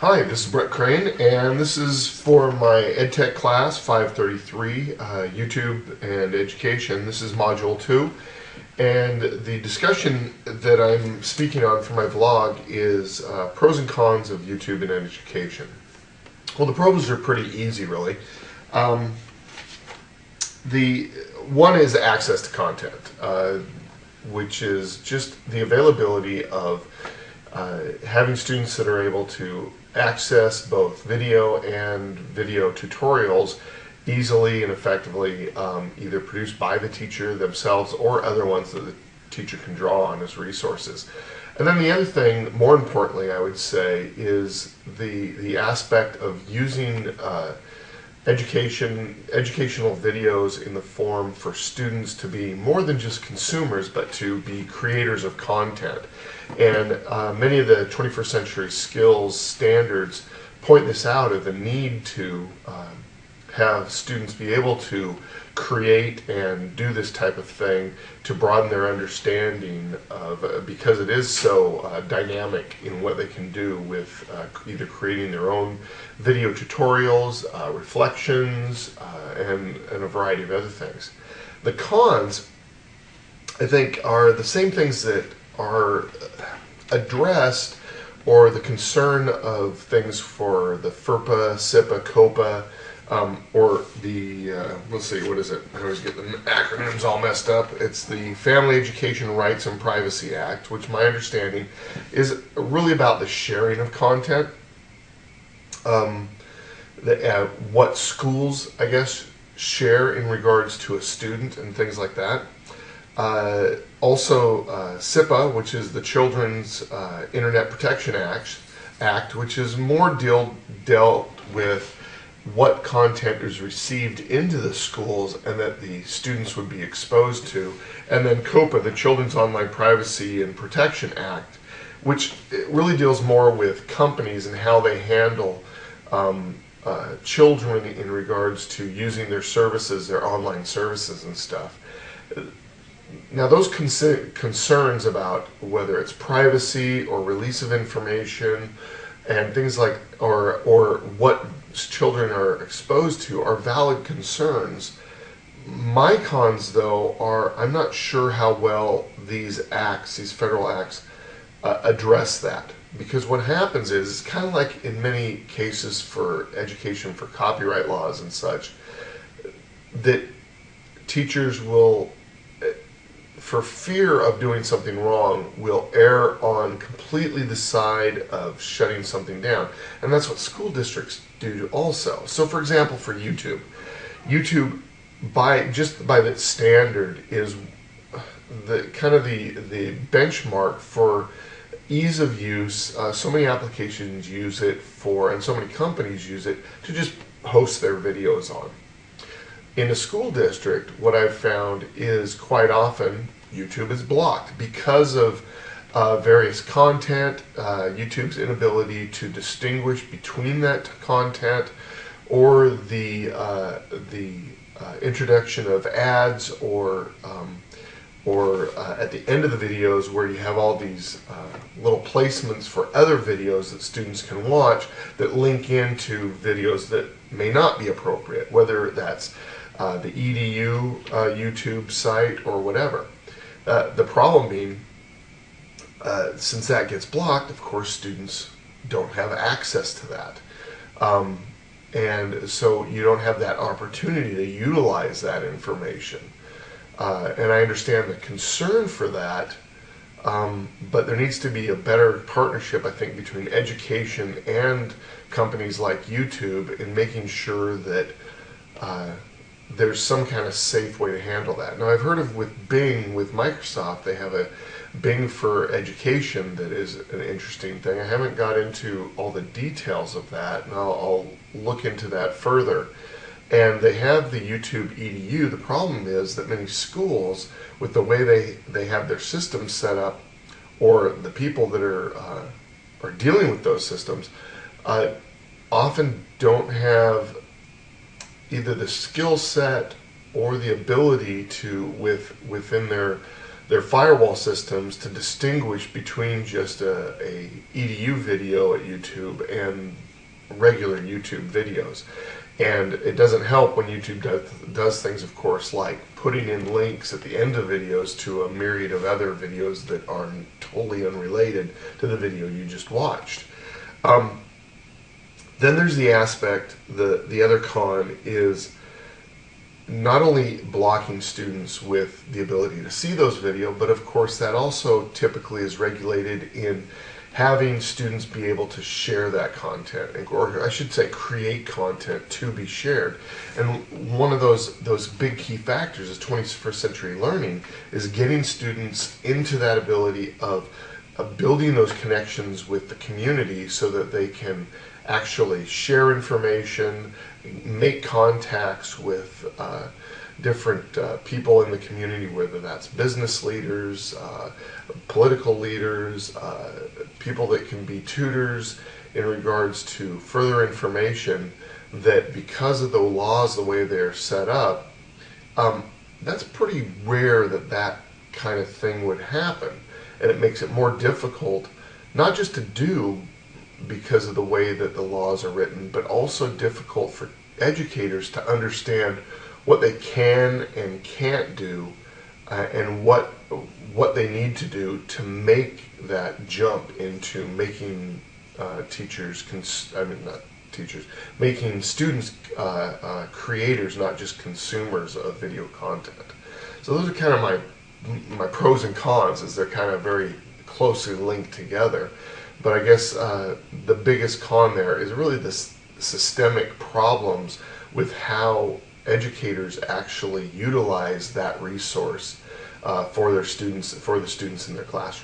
Hi, this is Brett Crane, and this is for my EdTech class 533, YouTube and Education. This is Module 2, and the discussion that I'm speaking on for my vlog is pros and cons of YouTube and education. Well, the pros are pretty easy, really. The one is access to content, which is just the availability of having students that are able to access both video and video tutorials easily and effectively, either produced by the teacher themselves or other ones that the teacher can draw on as resources. And then the other thing, more importantly, I would say, is the aspect of using educational videos in the form for students to be more than just consumers, but to be creators of content. And many of the 21st century skills standards point this out, of the need to have students be able to create and do this type of thing to broaden their understanding of, because it is so dynamic in what they can do with either creating their own video tutorials, reflections, and a variety of other things. The cons, I think, are the same things that are addressed, or the concern of things for the FERPA, SIPA, COPA, or the, let's see, what is it? I always get the acronyms all messed up. It's the Family Education Rights and Privacy Act, which my understanding is really about the sharing of content. What schools, I guess, share in regards to a student and things like that. Also SIPA, which is the Children's Internet Protection Act, which is more dealt with what content is received into the schools and that the students would be exposed to. And then COPA, the Children's Online Privacy and Protection Act, which really deals more with companies and how they handle children in regards to using their services, their online services and stuff. Now, those concerns about whether it's privacy or release of information and things like, or what children are exposed to, are valid concerns. My cons, though, are I'm not sure how well these acts, these federal acts, address that. Because what happens is, it's kind of like in many cases for education, for copyright laws and such, that teachers will, for fear of doing something wrong, will err on completely the side of shutting something down. And that's what school districts do also. So for example, for YouTube, by the standard, is the kind of the benchmark for ease of use. So many applications use it for, and so many companies use it to just host their videos on. In a school district, what I've found is quite often YouTube is blocked because of various content, YouTube's inability to distinguish between that content, or the introduction of ads, or at the end of the videos where you have all these little placements for other videos that students can watch that link into videos that may not be appropriate, whether that's the EDU YouTube site or whatever. The problem being, since that gets blocked, of course students don't have access to that. And so you don't have that opportunity to utilize that information. And I understand the concern for that, but there needs to be a better partnership, I think, between education and companies like YouTube in making sure that there's some kind of safe way to handle that. Now, I've heard of with Bing, with Microsoft, they have a Bing for Education that is an interesting thing. I haven't got into all the details of that, and I'll look into that further. And they have the YouTube EDU. The problem is that many schools, with the way they have their systems set up, or the people that are dealing with those systems, often don't have either the skill set or the ability to, within their their firewall systems to distinguish between just a EDU video at YouTube and regular YouTube videos. And it doesn't help when YouTube does things, of course, like putting in links at the end of videos to a myriad of other videos that are totally unrelated to the video you just watched. Then there's the aspect, the other con is not only blocking students with the ability to see those videos, but of course that also typically is regulated in having students be able to share that content, or I should say create content to be shared. And one of those big key factors is 21st century learning is getting students into that ability of building those connections with the community so that they can actually share information, make contacts with different people in the community, whether that's business leaders, political leaders, people that can be tutors in regards to further information, that because of the laws the way they're set up, that's pretty rare that that kind of thing would happen. And it makes it more difficult, not just to do because of the way that the laws are written, but also difficult for educators to understand what they can and can't do, and what they need to do to make that jump into making making students creators, not just consumers of video content. So those are kind of my pros and cons, as they're kind of very closely linked together. But I guess the biggest con there is really this systemic problems with how educators actually utilize that resource for the students in their classroom.